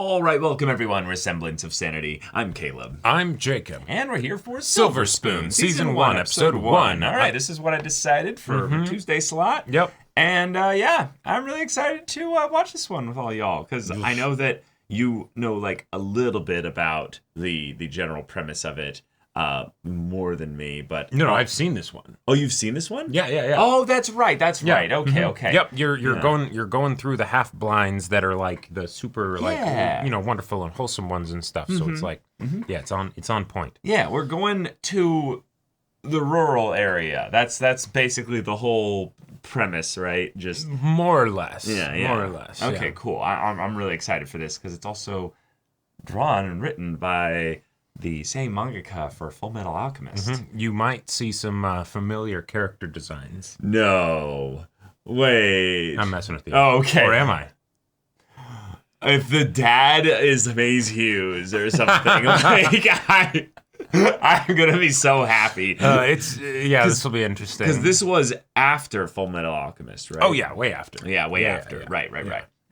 All right, welcome everyone. We're Semblance of Sanity. I'm Caleb. I'm Jacob. And we're here for Silver Spoon, Season 1, Episode 1. All right, this is what I decided for Tuesday slot. Yep. And yeah, I'm really excited to watch this one with all y'all, because I know that you know like a little bit about the general premise of it. More than me, but No, I've seen this one. Oh, you've seen this one? Yeah. Oh, that's right. right. Okay. Yep, you're going through the half blinds that are like the super wonderful and wholesome ones and stuff. So it's like yeah, it's on point. Yeah, we're going to the rural area. That's basically the whole premise, right? Just more or less. Yeah. More or less. Okay, yeah. cool. I'm really excited for this because it's also drawn and written by the same mangaka for Full Metal Alchemist. You might see some familiar character designs. No. Wait. I'm messing with you. Oh, okay. Or am I? If the dad is Maze Hughes or something, like I'm gonna be so happy. This will be interesting. Because this was after Full Metal Alchemist, right? Oh yeah, way after. Yeah, way after. Yeah. Right.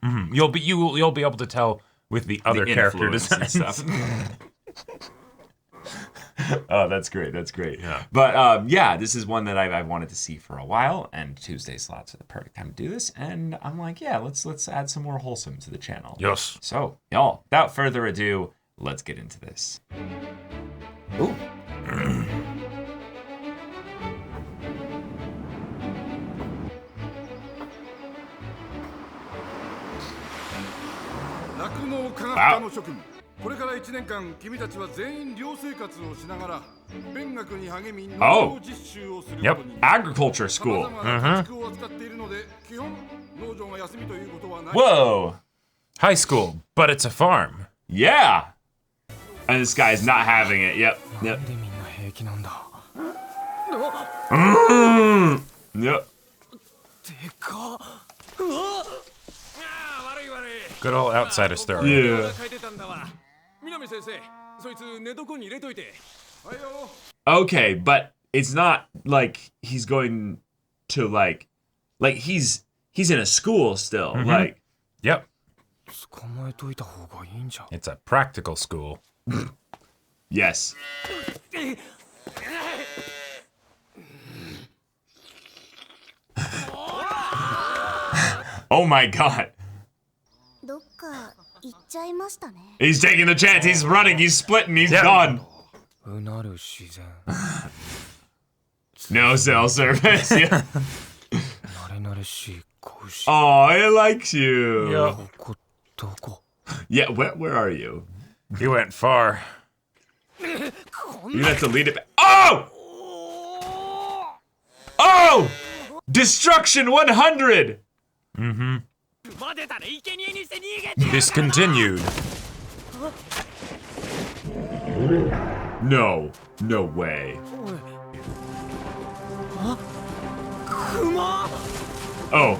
Mm-hmm. You'll be able to tell with the other character designs and stuff. Oh, that's great. Yeah. But yeah, this is one that I've wanted to see for a while, and Tuesday slots are the perfect time to do this. And I'm like, yeah, let's add some more wholesome to the channel. Yes. So, y'all, without further ado, let's get into this. Ooh. Wow. これから1年間君たちは全員寮生活をしながら勉学に励み農業実習をすることに Agriculture school. Whoa. High school, but it's a farm. Yeah. And this guy's not having it. Yep. Yep. Good old outsider story. Yeah. Okay, but it's not like he's going to like he's in a school still. Like, yep. It's a practical school. Yes. Oh my god. He's taking the chance. He's running. He's splitting. He's gone. No cell service. Yeah. Oh, it likes you. Yeah, where are you? He went far. You have to lead it back. Oh! Oh! Destruction 100! Discontinued. No way. Oh.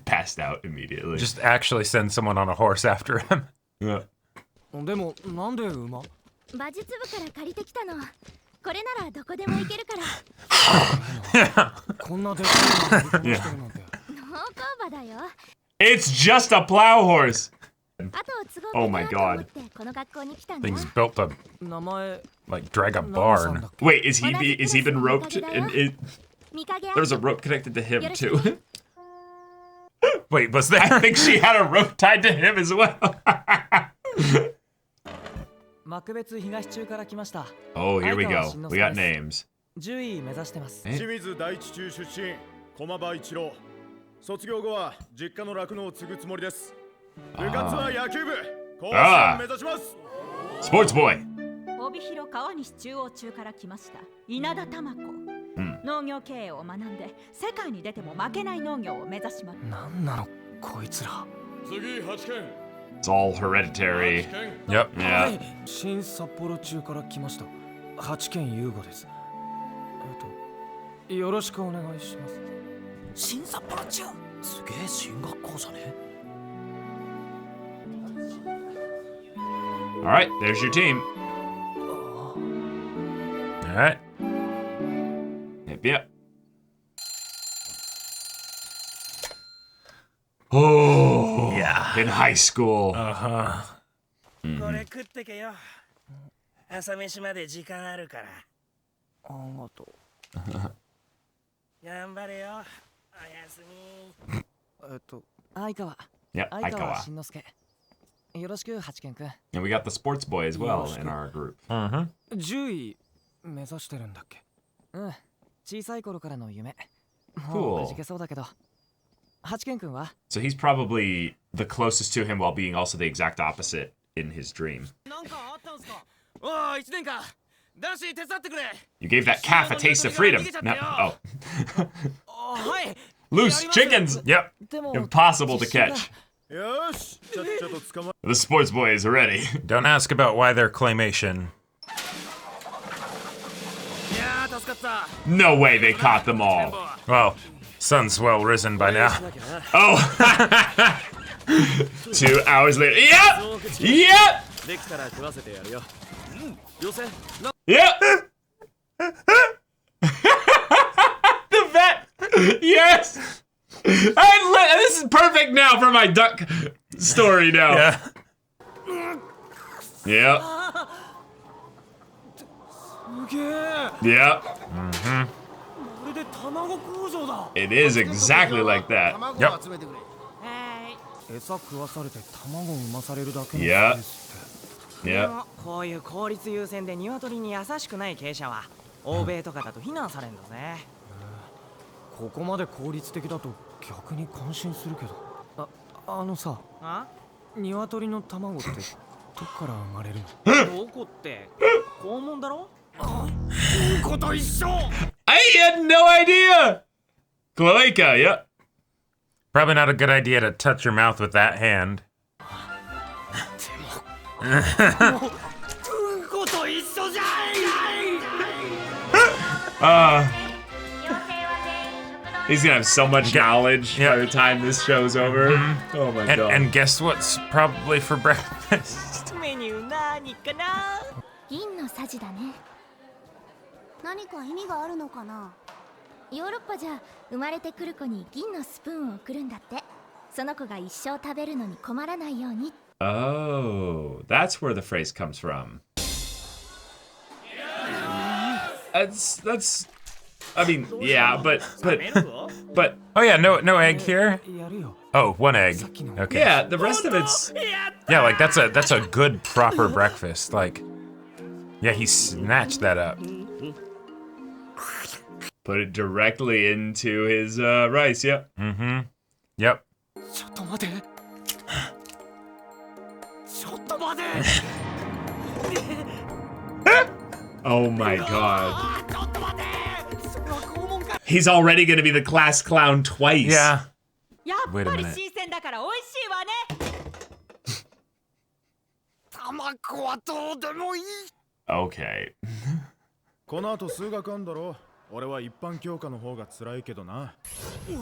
Passed out immediately. Just actually send someone on a horse after him. Yeah. Yeah. It's just a plow horse. Oh my god. Things built to drag a barn. Wait, is he been roped? There's a rope connected to him too. Wait, was there? I think she had a rope tied to him as well. Oh, here we go. We got names. Eh? 清水第一中出身駒場一郎卒業後は実家の酪農を継ぐつもりです部活は野球部甲子園目指します Sports boy. 帯広川西中央中から来ました稲田珠子、農業経営を学んで世界に出ても負けない農業を目指しますなんなのこいつら次8県 It's all hereditary. Yep. Yeah. 新札幌中から来ました8県優吾ですよろしくお願いします新札幌中すげえ進学校じゃね All right, there's your team. right. Yep. Oh, yeah. In high school. これ食ってけよ。朝飯まで時間あるから。ありがと頑張れよ。おやすみ。相川 Yep, 相川 Aikawa. 慎之介よろしく八健くん And we got the sports boy as well in our group. 10位目指してるんだっけ小さい頃からの夢 Cool. もう弾けそうだけど八健くんは So he's probably the closest to him while being also the exact opposite in his dream. なんかあったんすかおー、1年間男子手伝ってくれ You gave that calf a taste of freedom. No. Oh. はい Loose chickens! Yep. でも Impossible to catch. よしちゃっちゃと捕ま The sports boy is ready. Don't ask about why they're claymation. いやー助かった No way they caught them all. Well, sun's well risen by now. Oh! 2 hours later. Yep! Yep! できたら食わせてやるよよせ Yep! The vet! Yes! This is perfect now for my duck story now. Yeah. Yep. すげえ Yep. これで卵工場だ It is exactly like that. Yep. 餌食わされて卵産まされるだけ Yeah. Yep. こういう効率優先で鶏に優しくない経営者は欧米とかだと非難されるんだぜここまで効率的だと逆に感心するけどあのさあ鶏の卵ってどっから生まれるのどこって肛門だろ こと一緒 I had no idea! Cloaca, yep. Probably not a good idea to touch your mouth with that hand. こと一緒じゃん He's gonna have so much knowledge by the time this show's over. Oh my god. And guess what's probably for breakfast? メニュー何かな銀のさじだね。何か意味があるのかな。ヨーロッパじゃ生まれてくる子に銀のスプーンを送るんだって。その子が一生食べるのに困らないように。 Oh, that's where the phrase comes from. That's I mean, yeah, but Oh yeah, no egg here. やるよ Oh, one egg. Okay. yeah, the rest of it's Yeah, like that's a good proper breakfast. Like, yeah, he snatched that up. put it directly into his rice, yep. Yep. ちょっと待てちょっと待て Oh my god. He's already gonna be the class clown twice. Yeah. やっ Wait a ぱり minute. 新鮮だから美味しいわね 卵はどうでもいい Okay. この後数学あんだろ俺は一般教科の方が辛いけどなや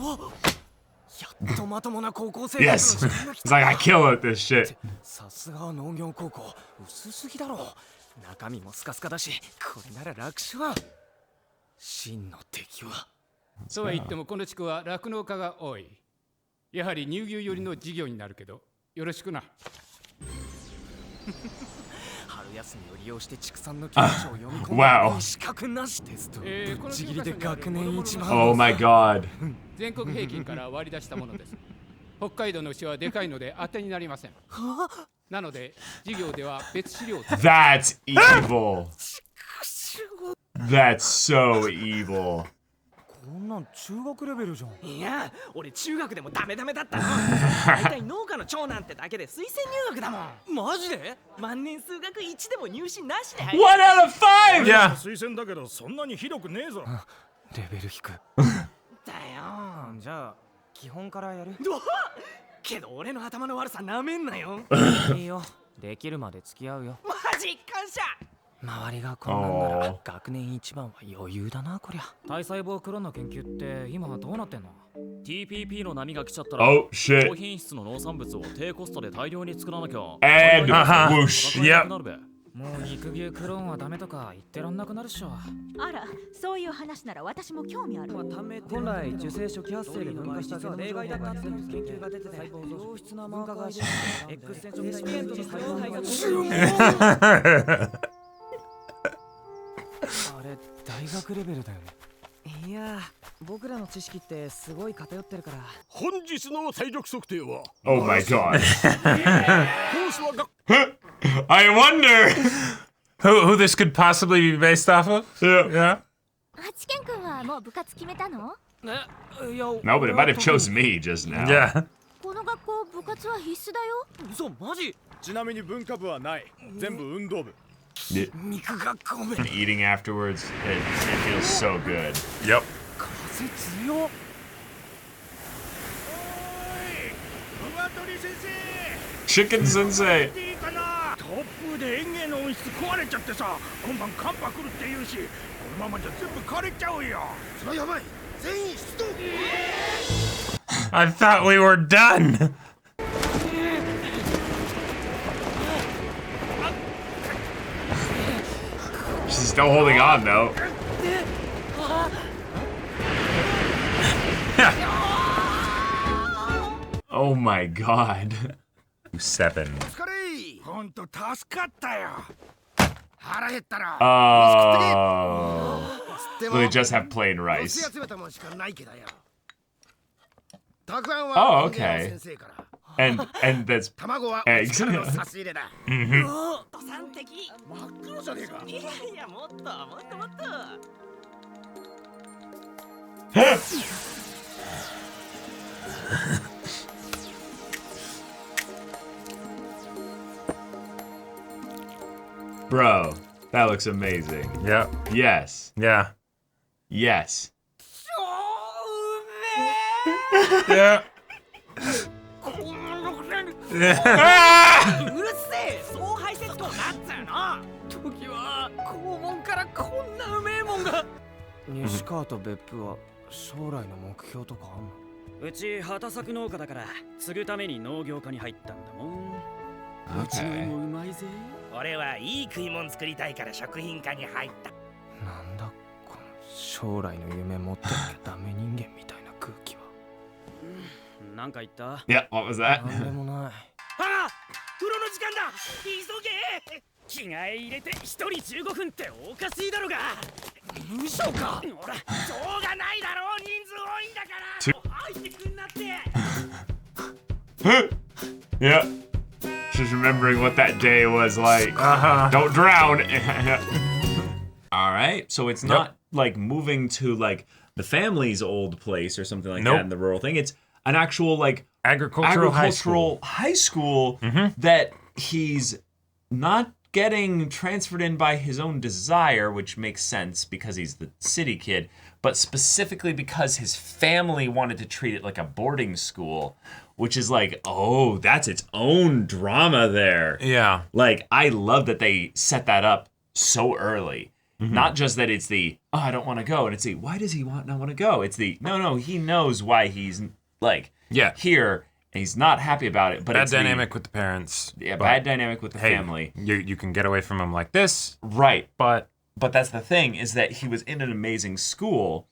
っとまともな高校生 Yes. 活の時間が来 It's た like I kill it, this shit. さすが農業高校薄すぎだろ中身もスカスカだしこれなら楽勝真の敵はとは言ってもこの地区は酪農家が多い。やはり乳牛寄りの事業になるけど、よろしくな。春休みを利用して畜産の教科書を読み込ん Wow. だ資格なしテストこのぶっちぎりで学年一番 Oh my god. 全国平均から割り出したものです。北海道の牛はでかいので当てになりません。なので、授業では別資料を使う That's evil. That's so evil. こんなん中学レベルじゃんいや俺中学でもダメダメだったの大体農家の長男ってだけで推薦入学だもんマジで万年数学1でも入試なしで One out of 5! Yeah. 推薦だけどそんなにひどくねえぞレベル低くだよじゃあ基本からやるうわけど俺の頭の悪さなめんなよいいよできるまで付き合うよマジ感謝周りがこんなんなら Oh. 学年一番は余裕だなこりゃ体細胞クロンの研究って今はどうなってんの TPP の波が来ちゃったら Oh shit. 高品質の農産物を低コストで大量に作らなきゃ And Uh-huh. whoosh. 戦えなくなるべもう肉牛クローンはダメとか言ってらんなくなるっしょ。あら、そういう話なら私も興味ある。本来受精初期発生で分化したゲノム情報が2000研究が出てて、良質なマーカーで X 線レシピエントの作用体があれ大学レベルだよね。いや、僕らの知識ってすごい偏ってるから。本日の体力測定は Oh my god. コースはが I wonder Who this could possibly be based off of? Yeah. 八健くんはもう部活決めたの？ No, but it might have chose me just now. Yeah. この学校部活は必須だよ。嘘マジ？ちなみに文化部はない全部運動部 肉がごめん。 And eating afterwards, it feels so good. Yep. 風強っ。馬取先生 Chicken Sensei. いいかなトップで園芸の温室壊れちゃってさ今晩寒波来るって言うしこのままじゃ全部枯れちゃうよそれはやばい全員出動 I thought we were done. She's still holding on though. Oh my god. 7. ほんと助かったよ腹減ったら Oh. So they just have plain rice. 集めたもんしかないけどよたくあん Oh, は okay. 先生から And that's 卵は eggs. 力の差し入れだおー、ドサン的。真っ黒じゃねえかいやいや、もっともっともっと。 Bro, that looks amazing. Yep. Yes. Yeah. Yes. Yeah. うるせえ、総排泄口なっつうの。時は肛門からこんなうめえもんが。西川と別府は将来の目標とかあんの？うち畑作農家だから継ぐために農業科に入ったんだもん。うちの Okay. 芋うまいぜ。俺はいい食い物作りたいから食品科に入ったなんだこの将来の夢持ってなきゃダメ人間みたいな空気は。なんか言った？ Yeah, what was that? なんでもない。あ風呂の時間だ急げ着替え入れて一人15分っておかしいだろが。嘘か。ほらしょうがないだろう人数多いんだから入ってくんなって Yeah. Just remembering what that day was like. Don't drown. All right. So it's not like moving to like the family's old place or something like that in the rural thing. It's an actual like Agricultural high school that he's not getting transferred in by his own desire, which makes sense because he's the city kid, but specifically because his family wanted to treat it like a boarding school, which is like, oh, that's its own drama there. Yeah. Like, I love that they set that up so early. Not just that it's the, oh, I don't want to go. And it's the, why does he not want to go? It's the, no, he knows why he's like here and he's not happy about it. But Bad it's dynamic with the parents. Yeah, but, bad dynamic with the hey, family. You can get away from him like this. Right. But that's the thing, is that he was in an amazing school.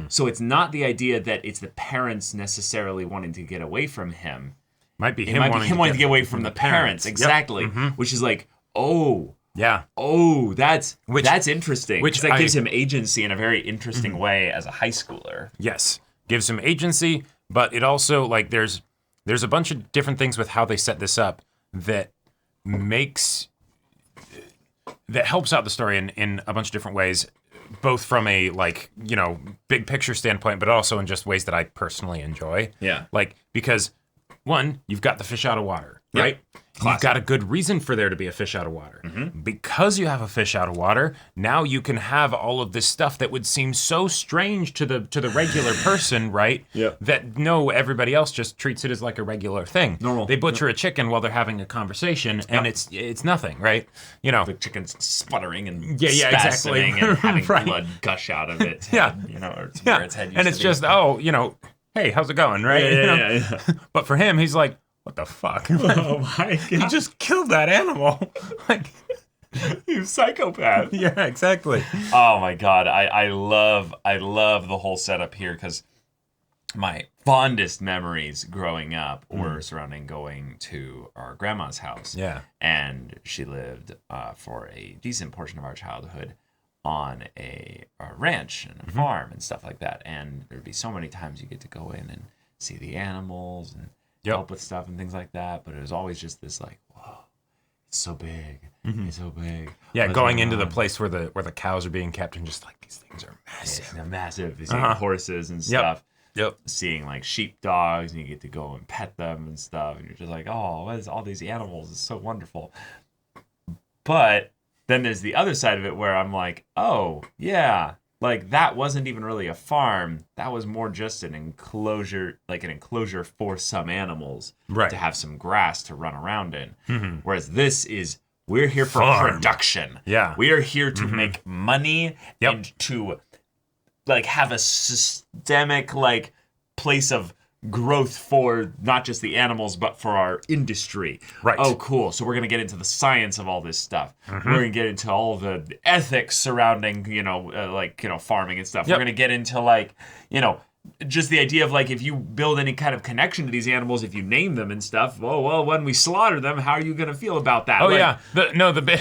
So it's not the idea that it's the parents necessarily wanting to get away from him. Might be It him might wanting be him wanting to get away from the parents. Exactly. Yep. Which is like, oh, yeah. Oh, that's interesting. Which that gives him agency in a very interesting way as a high schooler. Yes. Gives him agency, but it also, like, there's a bunch of different things with how they set this up that helps out the story in a bunch of different ways, both from a, like, you know, big picture standpoint, but also in just ways that I personally enjoy. Yeah. Like, because, one, you've got the fish out of water, right? Classic. You've got a good reason for there to be a fish out of water. Because you have a fish out of water, now you can have all of this stuff that would seem so strange to the regular person, right? Yep. That everybody else just treats it as like a regular thing. Normal. They butcher a chicken while they're having a conversation, and it's nothing, right? You know. The chicken's sputtering and exactly. and having Right. blood gush out of it. Yeah. You know, or it's where its head used and to it's be. just, you know, hey, how's it going, right? You know? Yeah. But for him, he's like, what the fuck? Oh my He god. just killed that animal. Like, You psychopath. Yeah, exactly. Oh my god, I love the whole setup here because my fondest memories growing up were surrounding going to our grandma's house. Yeah. And she lived for a decent portion of our childhood on a ranch and a farm and stuff like that. And there'd be so many times you get to go in and see the animals and help with stuff and things like that. But it was always just this like, whoa, it's so big. It's so big. Yeah, What's going going into the on? place where the cows are being kept and just like these things are massive. They're massive. Seeing horses and stuff. Yep. Seeing like sheepdogs and you get to go and pet them and stuff. And you're just like, oh, what is all these animals? It's so wonderful. But then there's the other side of it where I'm like, oh, yeah. Like that wasn't even really a farm. That was more just an enclosure, like an enclosure for some animals to have some grass to run around in. Whereas this is, we're here for production. Yeah. We are here to make money and to like have a systemic like place of growth for not just the animals but for our industry. Right. Oh, cool. So we're going to get into the science of all this stuff. We're going to get into all the ethics surrounding, farming and stuff. We're going to get into like, just the idea of like if you build any kind of connection to these animals, if you name them and stuff, well, when we slaughter them, how are you going to feel about that? Oh like, yeah, the bit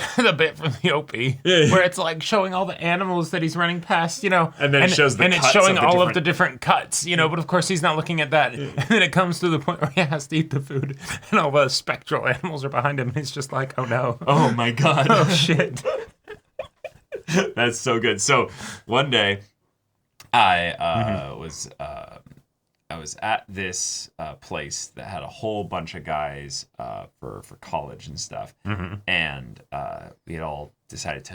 from the OP where it's like showing all the animals that he's running past, and then it shows the and cuts it's showing of the all of different- the different cuts, but of course he's not looking at that, and then it comes to the point where he has to eat the food, and all the spectral animals are behind him, and he's just like, oh no, oh my god, oh shit. That's so good. So one day, I was at this place that had a whole bunch of guys for college and stuff, and we had all decided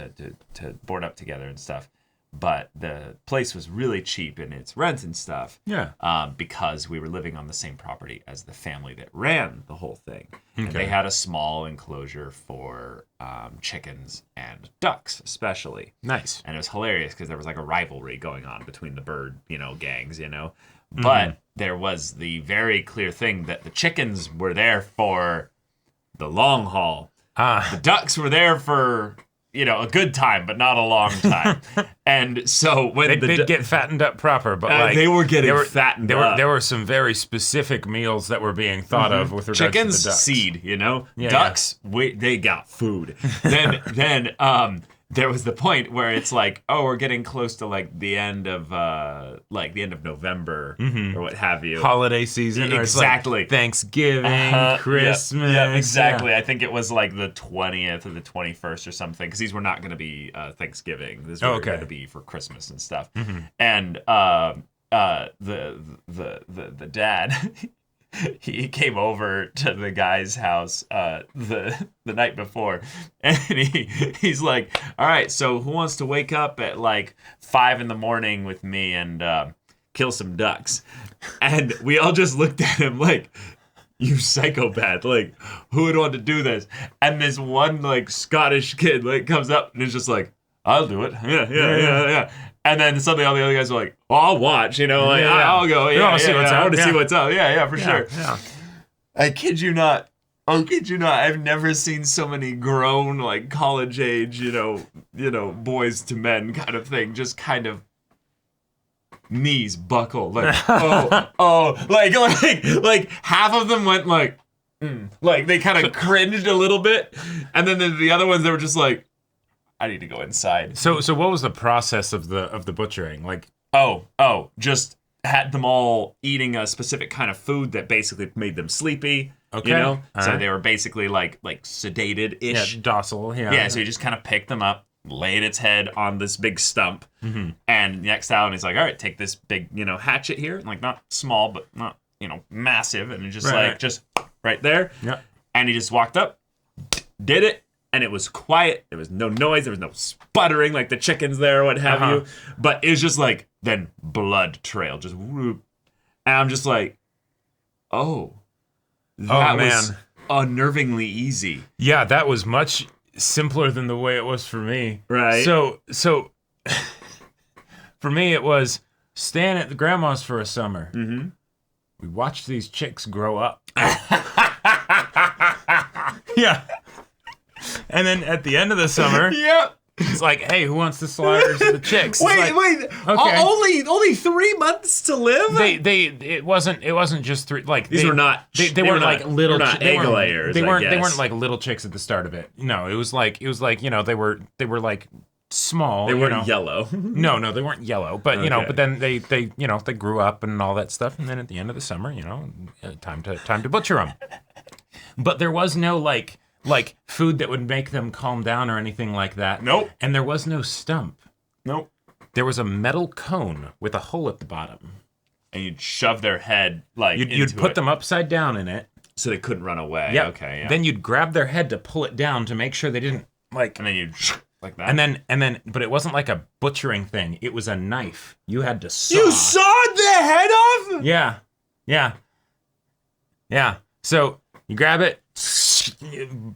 to board up together and stuff. But the place was really cheap in its rent and stuff. Yeah. Because we were living on the same property as the family that ran the whole thing. And they had a small enclosure for chickens and ducks, especially. Nice. And it was hilarious because there was like a rivalry going on between the bird, gangs, But there was the very clear thing that the chickens were there for the long haul. The ducks were there for, a good time, but not a long time. And so when they did get fattened up proper, but they were getting fattened up. There were some very specific meals that were being thought of with regards chickens, to the ducks. seed, ducks, they got food. Then there was the point where it's like, oh, we're getting close to like the end of November or what have you. Holiday season. Exactly. Or it's like Thanksgiving, Christmas. Yeah, exactly. Yeah. I think it was like the 20th or the 21st or something because these were not going to be Thanksgiving. These were going to be for Christmas and stuff. And the dad. He came over to the guy's house the night before, and he's like, "All right, so who wants to wake up at like 5 a.m. with me and kill some ducks?" And we all just looked at him like, "You psychopath! Like, who would want to do this?" And this one like Scottish kid like comes up and is just like, "I'll do it. Yeah." And then suddenly all the other guys are like, "Oh, I'll watch, I'll go. I want to see what's up. I want to see what's up. Yeah, for sure." Yeah. I kid you not. I've never seen so many grown, like college age, boys to men kind of thing, just kind of knees buckle, like like half of them went like they kind of cringed a little bit, and then the other ones they were just like, I need to go inside. So what was the process of the butchering? Like, just had them all eating a specific kind of food that basically made them sleepy. Okay. So they were basically like sedated-ish. Yeah, docile. Yeah. Yeah. So you just kind of picked them up, laid its head on this big stump, and next out, and he's like, "All right, take this big, hatchet here, like not small, but not, massive, and just just right there." Yeah. And he just walked up, did it. And it was quiet. There was no noise. There was no sputtering like the chickens there or what have you. But it was just like, then blood trail. Just whoop. And I'm just like, that was unnervingly easy. Yeah, that was much simpler than the way it was for me. Right. So for me, it was staying at the grandma's for a summer. Mm-hmm. We watched these chicks grow up. Yeah. And then at the end of the summer, Yep. it's like, hey, who wants to slaughter the chicks? It's Wait, like, okay. Only 3 months to live? It wasn't just 3, like These were not they weren't like little egg layers. They weren't like little chicks at the start of it. No, it was like they were like small. They weren't yellow. No, they weren't yellow. But Okay. but then they they grew up and all that stuff. And then at the end of the summer, time to butcher them. But there was no like food that would make them calm down or anything like that. Nope. And there was no stump. Nope. There was a metal cone with a hole at the bottom. And you'd shove their head like You'd put them upside down in it. so they couldn't run away. Yep. Okay. Yeah. Then you'd grab their head to pull it down to make sure they didn't like. and then you'd like that. And then, but it wasn't like a butchering thing. It was a knife. You had to saw. you sawed their head off? Yeah. So you grab it,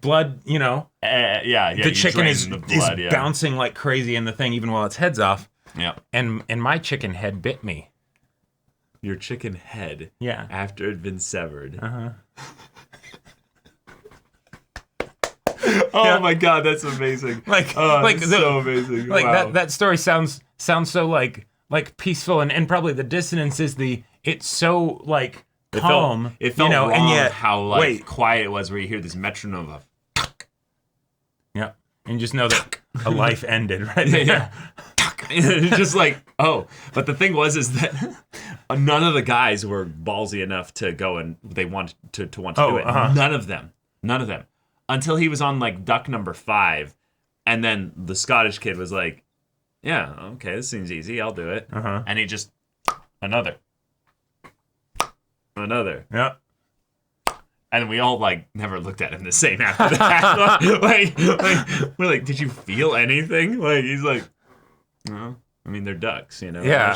blood. Yeah. The you chicken drain is the blood, yeah. bouncing like crazy in the thing, even while its head's off. Yeah. And my chicken head bit me. Your chicken head. Yeah. After it had been severed. Oh my god, that's amazing. That's so amazing. Like Wow. that story sounds so like peaceful and probably the dissonance is it's so like calm. It felt wrong and yet how quiet it was where you hear this metronome of yeah, and just know that a life ended right there. yeah. It's just like, oh. But the thing was is that none of the guys were ballsy enough to go and they wanted to want to do it. None of them. Until he was on like duck number 5. And then the Scottish kid was like, yeah, okay, this seems easy. I'll do it. And he just, another. Yeah. And we all like never looked at him the same after that. like we're like, did you feel anything? Like he's like, no. I mean, they're ducks, Yeah,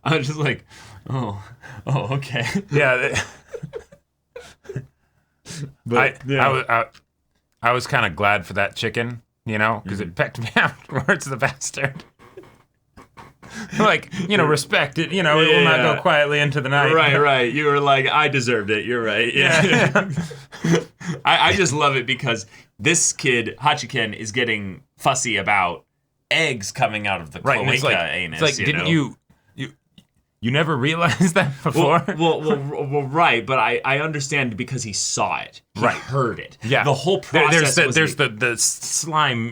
I was just like, oh, okay. Yeah. But I was kind of glad for that chicken, because it pecked me afterwards, the bastard. Respect it, it will not go quietly into the night. Right. You were like, I deserved it. You're right. Yeah. I just love it because this kid, Hachiken, is getting fussy about eggs coming out of the cloaca anus. It's like, didn't you never realized that before? Well, right, but I understand because he saw it. He heard it. Yeah. The whole process there's the slime,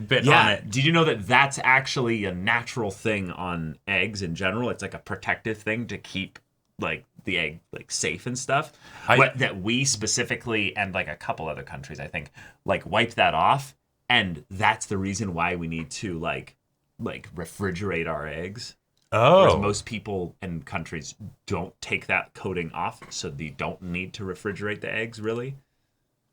bit on it. Did you know that that's actually a natural thing on eggs in general? It's like a protective thing to keep like the egg like safe and stuff. That we specifically and like a couple other countries, I think, like wipe that off. And that's the reason why we need to like refrigerate our eggs. Oh. Whereas most people and countries don't take that coating off, so they don't need to refrigerate the eggs, really.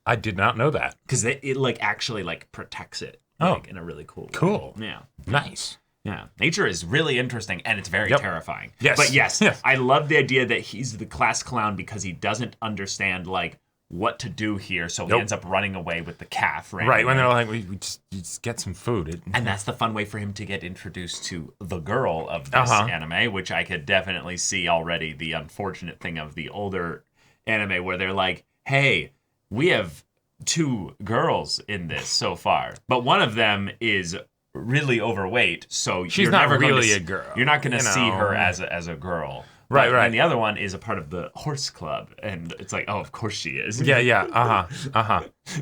I did not know that. Because it like actually like protects it in a really cool way. Cool. Yeah. Nice. Yeah. Nature is really interesting and it's very terrifying. Yes. But yes, I love the idea that he's the class clown because he doesn't understand like what to do here, so he ends up running away with the calf. Right, when they're like, we just get some food. And that's the fun way for him to get introduced to the girl of this anime, which I could definitely see already the unfortunate thing of the older anime where they're like, hey, we have 2 girls in this so far, but one of them is really overweight, so she's not really a girl. You're not going to see her as a girl. Right. And the other one is a part of the horse club, and it's like, oh, of course she is. Yeah.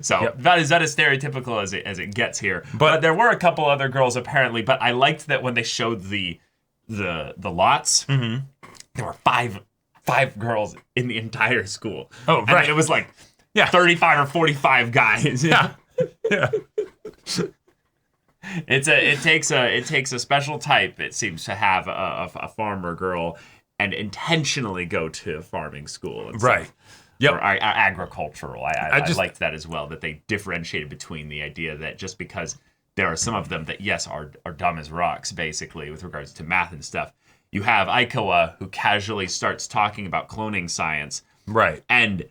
So that is stereotypical as it gets here. But there were a couple other girls apparently. But I liked that when they showed the lots, there were five girls in the entire school. Oh, and right. It was like 35 or 45 guys. Yeah. It takes a special type. It seems to have a farmer girl. And intentionally go to farming school. And right. Stuff. Yep. Or agricultural. I just liked that as well, that they differentiated between the idea that just because there are some of them that, yes, are dumb as rocks, basically, with regards to math and stuff. You have Aikawa, who casually starts talking about cloning science. Right. And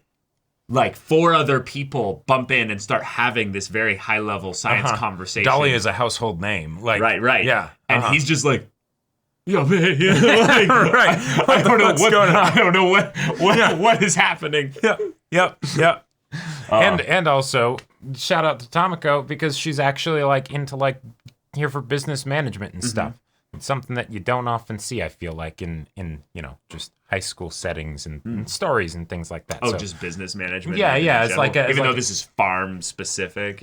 like 4 other people bump in and start having this very high-level science conversation. Dolly is a household name. Like, right. Yeah. And he's just like, yo, man, right. I don't know what's going on. I don't know what is happening. Yep. And also shout out to Tamako because she's actually like into like here for business management and stuff. It's something that you don't often see, I feel like, in just high school settings and stories and things like that. Oh, so, just business management. Yeah. It's general. like even though this is farm specific,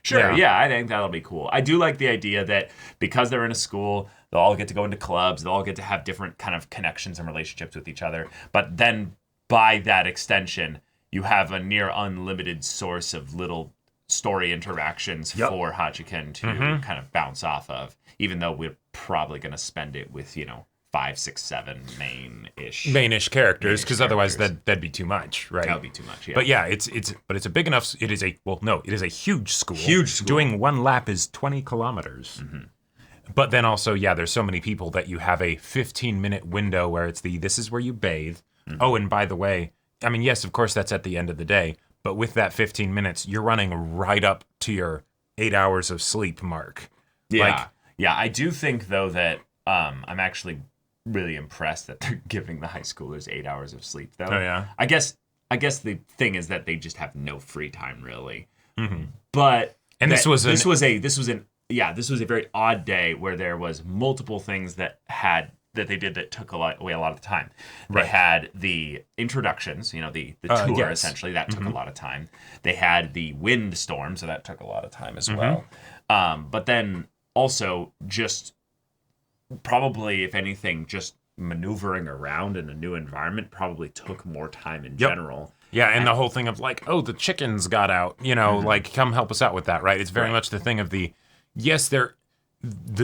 Sure. Yeah, I think that'll be cool. I do like the idea that because they're in a school, they'll all get to go into clubs. They'll all get to have different kind of connections and relationships with each other. But then by that extension, you have a near unlimited source of little story interactions for Hachiken to kind of bounce off of, even though we're probably going to spend it with, 5, 6, 7 main-ish characters, because otherwise that'd be too much, right? That would be too much, yeah. But yeah, it's a big enough, it is a huge school. Huge school. Doing one lap is 20 kilometers. But then also, there's so many people that you have a 15-minute window where it's this is where you bathe. Oh, and by the way, I mean, yes, of course, that's at the end of the day. But with that 15 minutes, you're running right up to your 8 hours of sleep mark. Yeah. I do think, though, that I'm actually really impressed that they're giving the high schoolers 8 hours of sleep, though. Oh, yeah? I guess the thing is that they just have no free time, really. But... And this was a very odd day where there was multiple things that they did that took away a lot of the time. They had the introductions, the tour essentially, that took a lot of time. They had the wind storm, so that took a lot of time as well. But then also just probably, if anything, just maneuvering around in a new environment probably took more time in general. Yeah, and the whole thing of like, oh, the chickens got out, like come help us out with that, right? It's very much the thing of the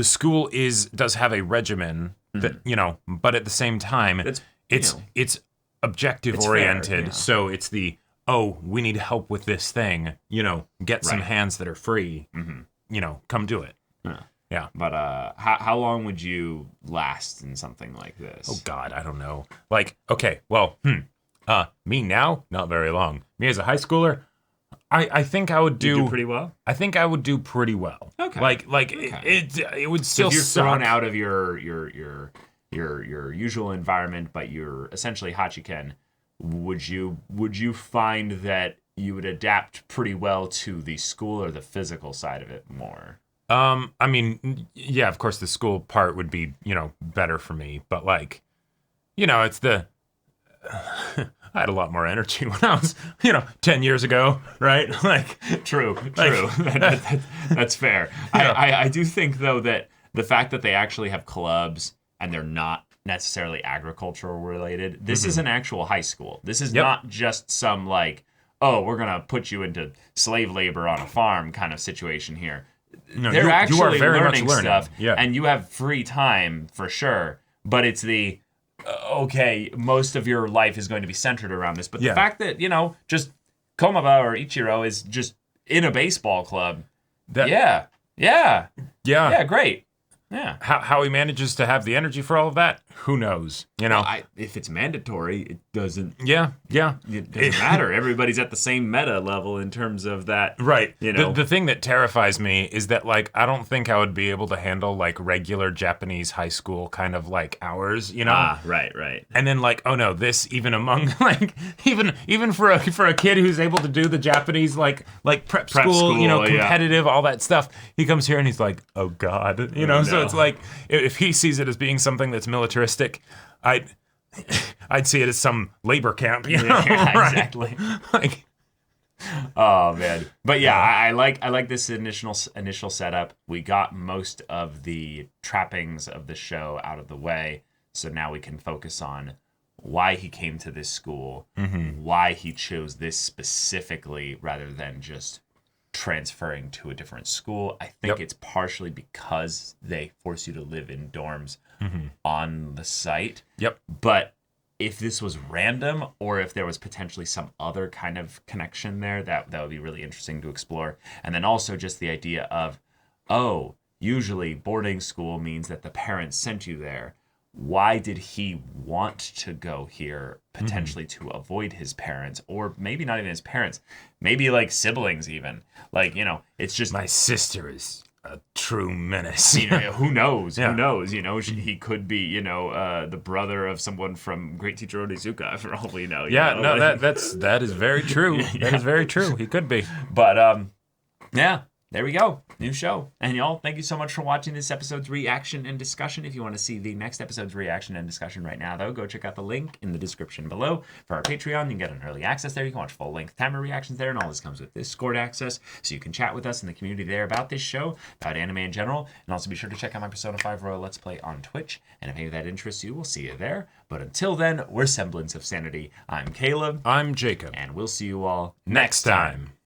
school does have a regimen that but at the same time it's objective oriented, fair, so it's we need help with this thing, get some hands that are free, come do it. Yeah. But how long would you last in something like this? Oh God, I don't know. Like, okay, well, me now, not very long. Me as a high schooler, I think I would do pretty well. I think I would do pretty well. Okay. It would still if you're suck. thrown out of your usual environment, but you're essentially Hachiken, would you find that you would adapt pretty well to the school or the physical side of it more? I mean, yeah, of course the school part would be, better for me, but it's the I had a lot more energy when I was, 10 years ago, right? True. That's fair. Yeah. I do think, though, that the fact that they actually have clubs and they're not necessarily agricultural related, this is an actual high school. This is not just some we're going to put you into slave labor on a farm kind of situation here. No, they're actually you are very learning stuff, and you have free time for sure, but it's most of your life is going to be centered around this. But the fact that, just Komaba or Ichiro is just in a baseball club, great. Yeah. How he manages to have the energy for all of that, who knows? Well, if it's mandatory, it doesn't. Yeah. It doesn't matter. Everybody's at the same meta level in terms of that. Right. The thing that terrifies me is that I don't think I would be able to handle regular Japanese high school kind of hours. Right. And then oh no, this even among even for a kid who's able to do the Japanese prep school, competitive, all that stuff, he comes here and he's like, oh God, So it's if he sees it as being something that's militaristic, I'd see it as some labor camp, right? Exactly. Oh man, but yeah, I like this initial setup. We got most of the trappings of the show out of the way, so now we can focus on why he came to this school, why he chose this specifically rather than just transferring to a different school. I think it's partially because they force you to live in dorms on the site. Yep. But if this was random or if there was potentially some other kind of connection there, that would be really interesting to explore. And then also just the idea of, usually boarding school means that the parents sent you there. Why did he want to go here potentially to avoid his parents, or maybe not even his parents, maybe siblings even, it's just my sister is a true menace. You know, who knows? Yeah. Who knows? You know, he could be, you know, the brother of someone from Great Teacher Onizuka, for all we know. Yeah, you know? no, that is very true. That is very true. He could be. But yeah, there we go. New show. And y'all, thank you so much for watching this episode's reaction and discussion. If you want to see the next episode's reaction and discussion right now, though, go check out the link in the description below for our Patreon. You can get an early access there. You can watch full-length timer reactions there, and all this comes with Discord access, so you can chat with us in the community there about this show, about anime in general, and also be sure to check out my Persona 5 Royal Let's Play on Twitch. And if any of that interests you, we'll see you there. But until then, we're Semblance of Sanity. I'm Caleb. I'm Jacob. And we'll see you all Next time.